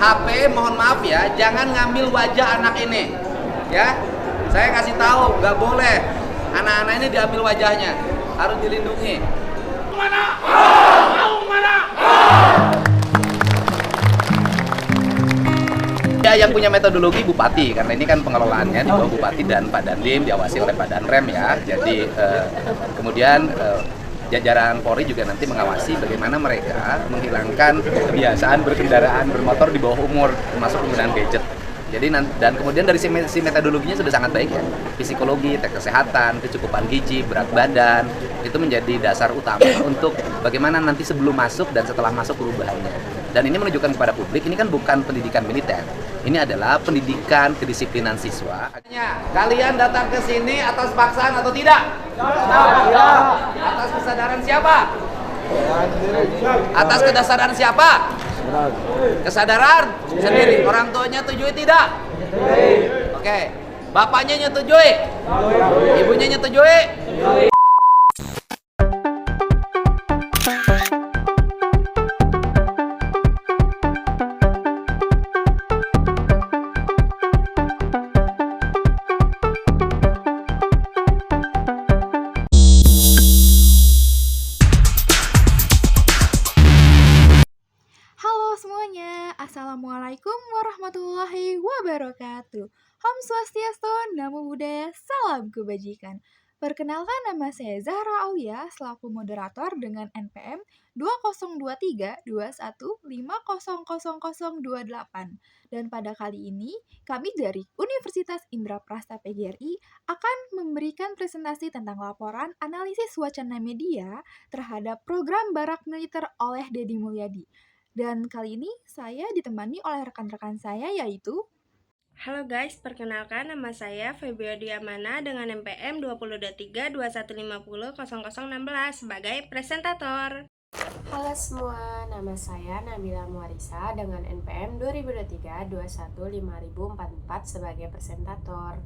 HP, mohon maaf ya, jangan ngambil wajah anak ini. Ya, saya kasih tahu, nggak boleh. Anak-anak ini diambil wajahnya, harus dilindungi. Mana? Mau mana? Ya, yang punya metodologi Bupati, karena ini kan pengelolaannya di bawah Bupati dan Pak Dandim, diawasi oleh Pak Danrem ya. Jadi kemudian jajaran Polri juga nanti mengawasi bagaimana mereka menghilangkan kebiasaan berkendaraan bermotor di bawah umur, termasuk penggunaan gadget. Jadi dan kemudian dari si metodologinya sudah sangat baik ya. Psikologi, tes kesehatan, kecukupan gizi, berat badan itu menjadi dasar utama untuk bagaimana nanti sebelum masuk dan setelah masuk perubahannya. Dan ini menunjukkan kepada publik, ini kan bukan pendidikan militer. Ini adalah pendidikan kedisiplinan siswa. Kalian datang ke sini atas paksaan atau tidak? Ya. Atas kesadaran siapa? Atas kesadaran siapa? Kesadaran sendiri. Orang tuanya nyetujui tidak? Oke. Bapaknya nyetujui? Ibunya nyetujui? Assalamualaikum warahmatullahi wabarakatuh. Om Swastiastu, Namo Buddhaya, Salam Kebajikan. Perkenalkan, nama saya Zahra Aulia selaku moderator dengan NPM 202321500028. Dan pada kali ini, kami dari Universitas Indraprasta PGRI akan memberikan presentasi tentang laporan analisis wacana media terhadap program Barak Militer oleh Deddy Mulyadi. Dan kali ini saya ditemani oleh rekan-rekan saya yaitu Halo guys, perkenalkan nama saya Febriadi Amana dengan NPM 202321500016 sebagai presentator. Halo semua, nama saya Nabila Muarisa dengan NPM 2023215044 sebagai presentator.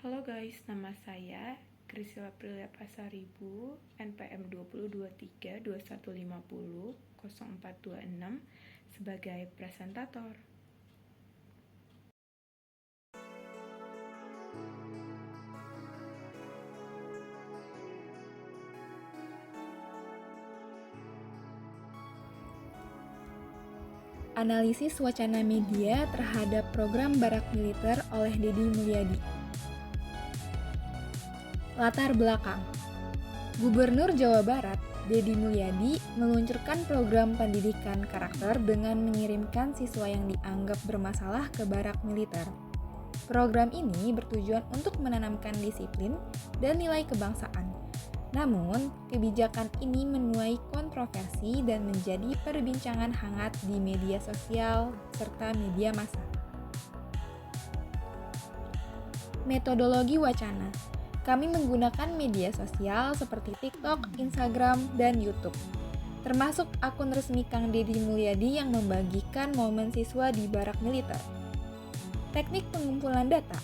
Halo guys, nama saya Krisila Prilia Pasaribu, NPM 202321500426 sebagai presentator. Analisis wacana media terhadap program Barak Militer oleh Deddy Mulyadi. Latar belakang. Gubernur Jawa Barat, Deddy Mulyadi, meluncurkan program pendidikan karakter dengan mengirimkan siswa yang dianggap bermasalah ke barak militer. Program ini bertujuan untuk menanamkan disiplin dan nilai kebangsaan. Namun, kebijakan ini menuai kontroversi dan menjadi perbincangan hangat di media sosial serta media massa. Metodologi wacana. Kami menggunakan media sosial seperti TikTok, Instagram, dan YouTube. Termasuk akun resmi Kang Deddy Mulyadi yang membagikan momen siswa di barak militer. Teknik pengumpulan data.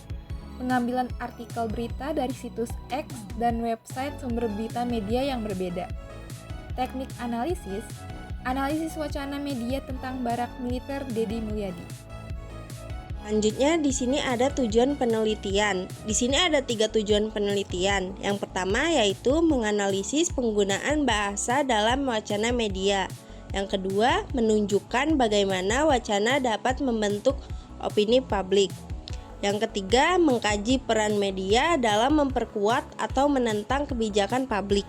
Pengambilan artikel berita dari situs X dan website sumber berita media yang berbeda. Teknik analisis. Analisis wacana media tentang barak militer Deddy Mulyadi. Selanjutnya di sini ada tujuan penelitian. Di sini ada 3 tujuan penelitian. Yang pertama yaitu menganalisis penggunaan bahasa dalam wacana media. Yang kedua, menunjukkan bagaimana wacana dapat membentuk opini publik. Yang ketiga, mengkaji peran media dalam memperkuat atau menentang kebijakan publik.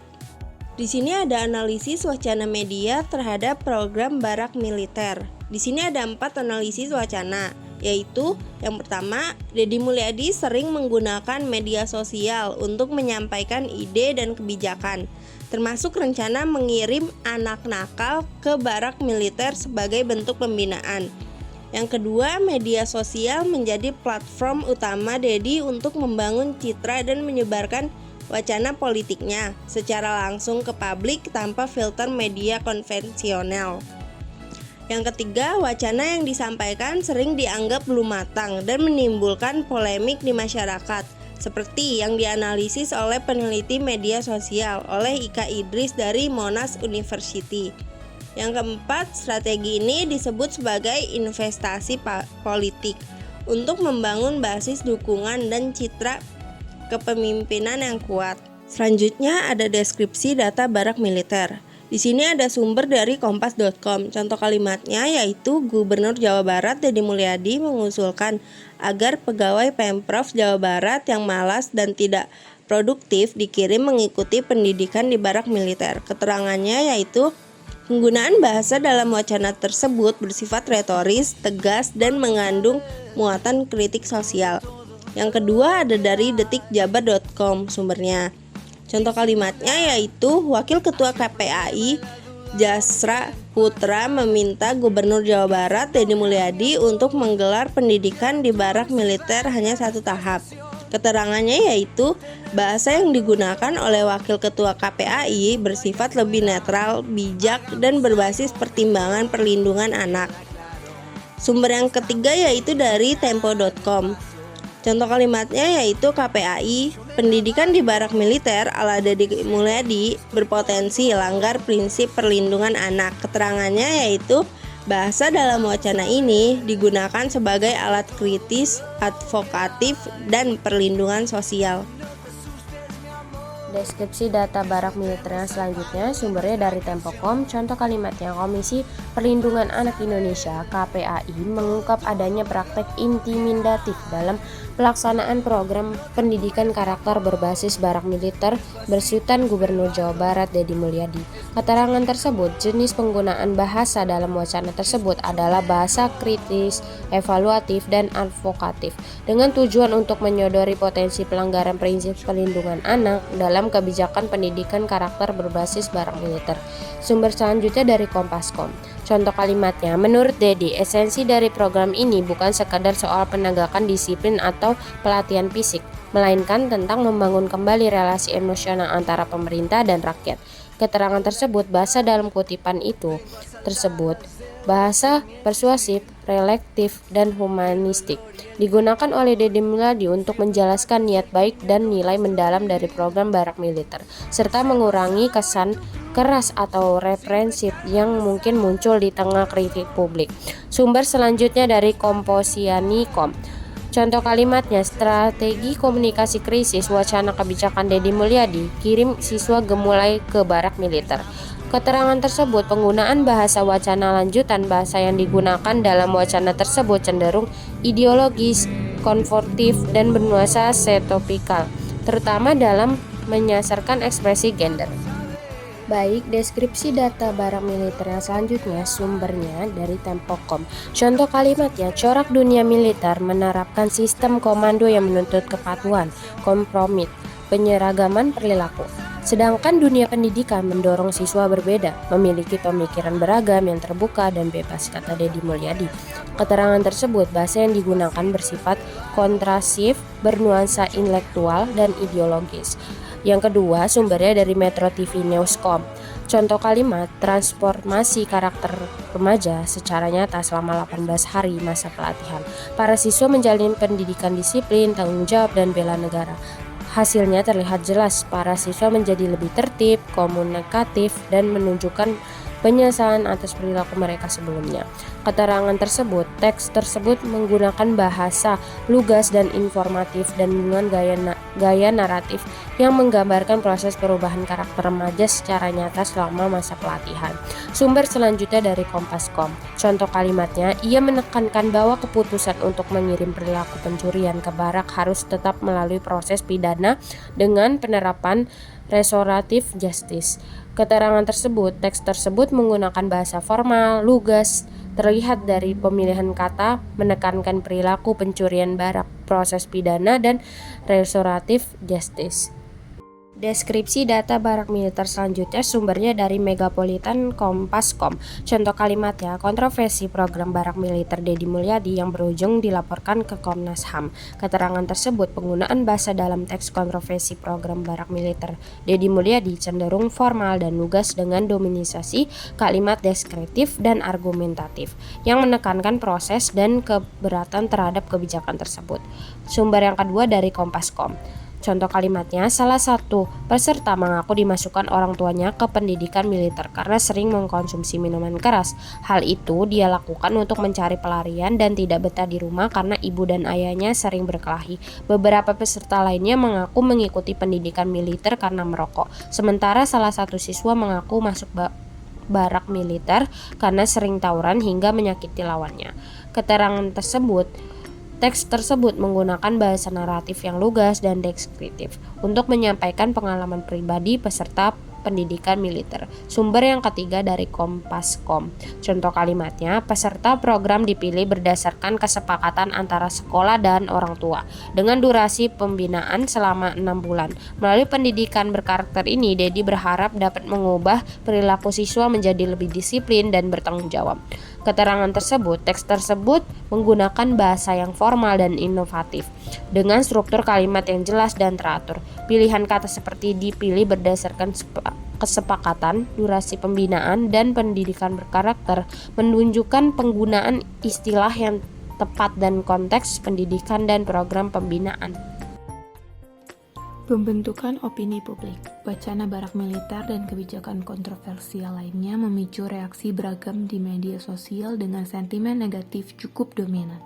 Di sini ada analisis wacana media terhadap program barak militer. Di sini ada 4 analisis wacana, yaitu yang pertama, Deddy Mulyadi sering menggunakan media sosial untuk menyampaikan ide dan kebijakan, termasuk rencana mengirim anak nakal ke barak militer sebagai bentuk pembinaan. Yang kedua, media sosial menjadi platform utama Deddy untuk membangun citra dan menyebarkan wacana politiknya secara langsung ke publik tanpa filter media konvensional. Yang ketiga, wacana yang disampaikan sering dianggap belum matang dan menimbulkan polemik di masyarakat, seperti yang dianalisis oleh peneliti media sosial oleh Ika Idris dari Monash University. Yang keempat, strategi ini disebut sebagai investasi politik untuk membangun basis dukungan dan citra kepemimpinan yang kuat. Selanjutnya ada deskripsi data barak militer. Di sini ada sumber dari kompas.com. Contoh kalimatnya yaitu Gubernur Jawa Barat Deddy Mulyadi mengusulkan agar pegawai Pemprov Jawa Barat yang malas dan tidak produktif dikirim mengikuti pendidikan di barak militer. Keterangannya yaitu penggunaan bahasa dalam wacana tersebut bersifat retoris, tegas, dan mengandung muatan kritik sosial. Yang kedua ada dari detikjabar.com sumbernya. Contoh kalimatnya yaitu Wakil Ketua KPAI Jasra Putra meminta Gubernur Jawa Barat Deddy Mulyadi untuk menggelar pendidikan di barak militer hanya 1 tahap. Keterangannya yaitu bahasa yang digunakan oleh Wakil Ketua KPAI bersifat lebih netral, bijak, dan berbasis pertimbangan perlindungan anak. Sumber yang ketiga yaitu dari tempo.com. Contoh kalimatnya yaitu KPAI, pendidikan di barak militer ala Deddy Mulyadi berpotensi langgar prinsip perlindungan anak. Keterangannya yaitu bahasa dalam wacana ini digunakan sebagai alat kritis, advokatif, dan perlindungan sosial. Deskripsi data barak militer yang selanjutnya sumbernya dari Tempo.com. Contoh kalimatnya, Komisi Perlindungan Anak Indonesia (KPAI) mengungkap adanya praktek intimidatif dalam pelaksanaan program pendidikan karakter berbasis barak militer bersutan Gubernur Jawa Barat Deddy Mulyadi. Keterangan tersebut, jenis penggunaan bahasa dalam wacana tersebut adalah bahasa kritis, evaluatif, dan advokatif dengan tujuan untuk menyodori potensi pelanggaran prinsip perlindungan anak dalam kebijakan pendidikan karakter berbasis barak militer. Sumber selanjutnya dari kompas.com. Contoh kalimatnya, menurut Deddy, esensi dari program ini bukan sekadar soal penegakan disiplin atau pelatihan fisik, melainkan tentang membangun kembali relasi emosional antara pemerintah dan rakyat. Keterangan tersebut, bahasa dalam kutipan itu tersebut, bahasa persuasif, relektif, dan humanistik, digunakan oleh Deddy Mulyadi untuk menjelaskan niat baik dan nilai mendalam dari program barak militer, serta mengurangi kesan keras atau represif yang mungkin muncul di tengah kritik publik. Sumber selanjutnya dari Komposiani.com. Contoh kalimatnya, strategi komunikasi krisis wacana kebijakan Deddy Mulyadi, kirim siswa gemulai ke barak militer. Keterangan tersebut, penggunaan bahasa wacana lanjutan bahasa yang digunakan dalam wacana tersebut cenderung ideologis, konformatif, dan bernuansa setopikal, terutama dalam menyasarkan ekspresi gender. Baik, deskripsi data barak militer yang selanjutnya sumbernya dari Tempo.com. Contoh kalimatnya, corak dunia militer menerapkan sistem komando yang menuntut kepatuhan, kompromi, penyeragaman perilaku. Sedangkan dunia pendidikan mendorong siswa berbeda, memiliki pemikiran beragam yang terbuka dan bebas, kata Deddy Mulyadi. Keterangan tersebut, bahasa yang digunakan bersifat kontrasif, bernuansa intelektual, dan ideologis. Yang kedua, sumbernya dari Metro TV News.com. Contoh kalimat, transformasi karakter remaja secara nyata selama 18 hari masa pelatihan. Para siswa menjalin pendidikan disiplin, tanggung jawab, dan bela negara. Hasilnya terlihat jelas, para siswa menjadi lebih tertib, komunikatif, dan menunjukkan penyesalan atas perilaku mereka sebelumnya. Keterangan tersebut, teks tersebut menggunakan bahasa lugas dan informatif dan dengan gaya naratif yang menggambarkan proses perubahan karakter remaja secara nyata selama masa pelatihan. Sumber selanjutnya dari kompas.com. Contoh kalimatnya, ia menekankan bahwa keputusan untuk mengirim perilaku pencurian ke barak harus tetap melalui proses pidana dengan penerapan restoratif justice. Keterangan tersebut, teks tersebut menggunakan bahasa formal, lugas, terlihat dari pemilihan kata, menekankan perilaku pencurian barak, proses pidana, dan restoratif justice. Deskripsi data barak militer selanjutnya sumbernya dari Megapolitan Kompas.com. Contoh kalimatnya, kontroversi program barak militer Deddy Mulyadi yang berujung dilaporkan ke Komnas HAM. Keterangan tersebut, penggunaan bahasa dalam teks kontroversi program barak militer Deddy Mulyadi cenderung formal dan lugas dengan dominasi kalimat deskriptif dan argumentatif yang menekankan proses dan keberatan terhadap kebijakan tersebut. Sumber yang kedua dari Kompas.com. Contoh kalimatnya, salah satu peserta mengaku dimasukkan orang tuanya ke pendidikan militer karena sering mengkonsumsi minuman keras. Hal itu dia lakukan untuk mencari pelarian dan tidak betah di rumah karena ibu dan ayahnya sering berkelahi. Beberapa peserta lainnya mengaku mengikuti pendidikan militer karena merokok. Sementara salah satu siswa mengaku masuk barak militer karena sering tawuran hingga menyakiti lawannya. Teks tersebut menggunakan bahasa naratif yang lugas dan deskriptif untuk menyampaikan pengalaman pribadi peserta pendidikan militer. Sumber yang ketiga dari Kompas.com. Contoh kalimatnya, peserta program dipilih berdasarkan kesepakatan antara sekolah dan orang tua dengan durasi pembinaan selama 6 bulan. Melalui pendidikan berkarakter ini, Dedi berharap dapat mengubah perilaku siswa menjadi lebih disiplin dan bertanggung jawab. Teks tersebut menggunakan bahasa yang formal dan inovatif dengan struktur kalimat yang jelas dan teratur. Pilihan kata seperti dipilih berdasarkan kesepakatan, durasi pembinaan, dan pendidikan berkarakter menunjukkan penggunaan istilah yang tepat dan konteks pendidikan dan program pembinaan. Pembentukan opini publik, wacana barak militer dan kebijakan kontroversial lainnya memicu reaksi beragam di media sosial dengan sentimen negatif cukup dominan.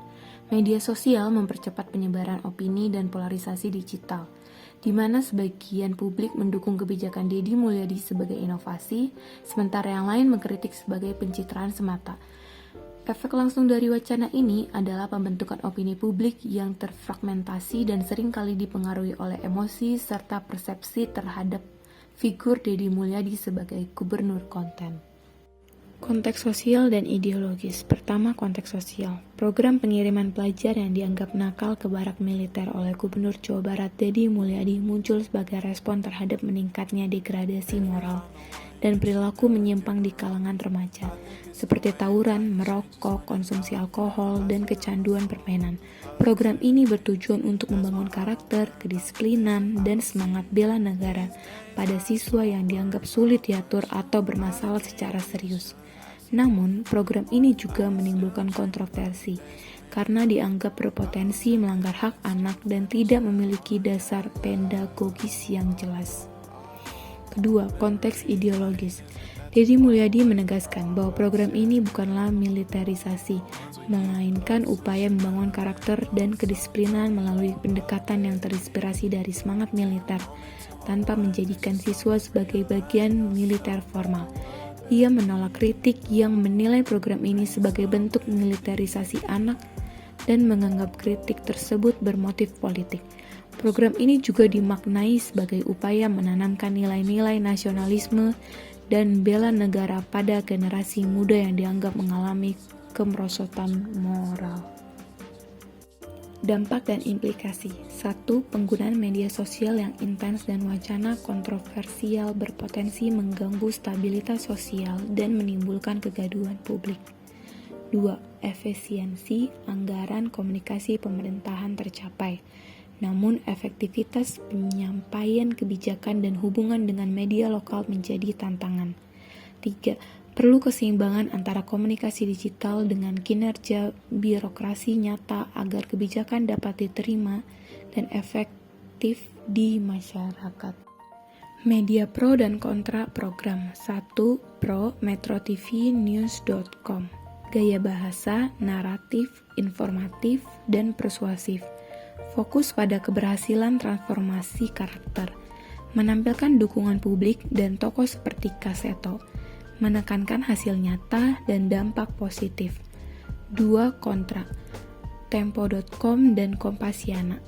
Media sosial mempercepat penyebaran opini dan polarisasi digital, di mana sebagian publik mendukung kebijakan Deddy Mulyadi sebagai inovasi, sementara yang lain mengkritik sebagai pencitraan semata. Efek langsung dari wacana ini adalah pembentukan opini publik yang terfragmentasi dan seringkali dipengaruhi oleh emosi serta persepsi terhadap figur Deddy Mulyadi sebagai gubernur konten. Konteks sosial dan ideologis. Pertama, konteks sosial. Program pengiriman pelajar yang dianggap nakal ke barak militer oleh Gubernur Jawa Barat Deddy Mulyadi muncul sebagai respon terhadap meningkatnya degradasi moral dan perilaku menyimpang di kalangan remaja, seperti tawuran, merokok, konsumsi alkohol, dan kecanduan permainan. Program ini bertujuan untuk membangun karakter, kedisiplinan, dan semangat bela negara pada siswa yang dianggap sulit diatur atau bermasalah secara serius. Namun, program ini juga menimbulkan kontroversi karena dianggap berpotensi melanggar hak anak dan tidak memiliki dasar pedagogis yang jelas. Kedua, konteks ideologis. Deddy Mulyadi menegaskan bahwa program ini bukanlah militerisasi, melainkan upaya membangun karakter dan kedisiplinan melalui pendekatan yang terinspirasi dari semangat militer, tanpa menjadikan siswa sebagai bagian militer formal. Ia menolak kritik yang menilai program ini sebagai bentuk militerisasi anak dan menganggap kritik tersebut bermotif politik. Program ini juga dimaknai sebagai upaya menanamkan nilai-nilai nasionalisme dan bela negara pada generasi muda yang dianggap mengalami kemerosotan moral. Dampak dan implikasi. 1. Penggunaan media sosial yang intens dan wacana kontroversial berpotensi mengganggu stabilitas sosial dan menimbulkan kegaduhan publik. 2. Efisiensi anggaran komunikasi pemerintahan tercapai. Namun, efektivitas penyampaian kebijakan dan hubungan dengan media lokal menjadi tantangan. 3. Perlu keseimbangan antara komunikasi digital dengan kinerja birokrasi nyata agar kebijakan dapat diterima dan efektif di masyarakat. Media pro dan kontra program. 1. Pro, metrotvnews.com. Gaya bahasa, naratif, informatif, dan persuasif. Fokus pada keberhasilan transformasi karakter, menampilkan dukungan publik dan tokoh seperti Kaseto, menekankan hasil nyata dan dampak positif. 2. Kontra, tempo.com dan Kompasiana,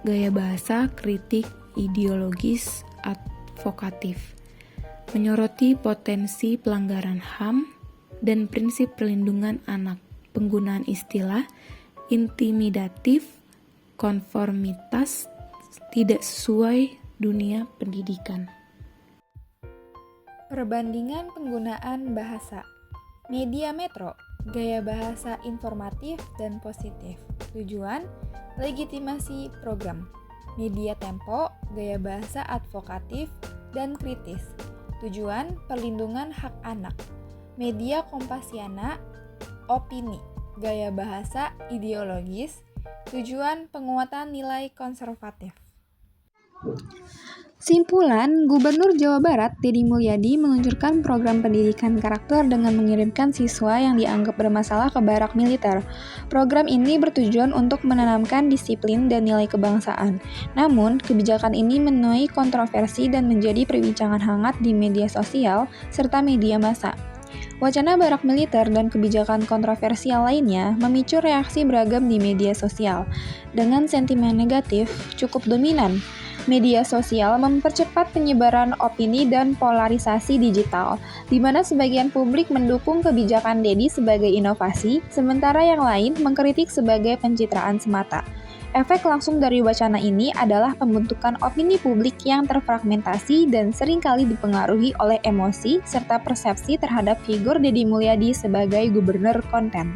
gaya bahasa kritik, ideologis, advokatif, menyoroti potensi pelanggaran HAM dan prinsip perlindungan anak, penggunaan istilah intimidatif, konformitas, tidak sesuai dunia pendidikan. Perbandingan penggunaan bahasa. Media Metro, gaya bahasa informatif dan positif. Tujuan, legitimasi program. Media Tempo, gaya bahasa advokatif dan kritis. Tujuan, perlindungan hak anak. Media Kompasiana, opini, gaya bahasa ideologis. Tujuan, penguatan nilai konservatif. Simpulan, Gubernur Jawa Barat Deddy Mulyadi meluncurkan program pendidikan karakter dengan mengirimkan siswa yang dianggap bermasalah ke barak militer. Program ini bertujuan untuk menanamkan disiplin dan nilai kebangsaan. Namun, kebijakan ini menuai kontroversi dan menjadi perbincangan hangat di media sosial serta media massa. Wacana barak militer dan kebijakan kontroversial lainnya memicu reaksi beragam di media sosial. Dengan sentimen negatif cukup dominan, media sosial mempercepat penyebaran opini dan polarisasi digital, di mana sebagian publik mendukung kebijakan Deddy sebagai inovasi, sementara yang lain mengkritik sebagai pencitraan semata. Efek langsung dari wacana ini adalah pembentukan opini publik yang terfragmentasi dan seringkali dipengaruhi oleh emosi serta persepsi terhadap figur Deddy Mulyadi sebagai gubernur konten.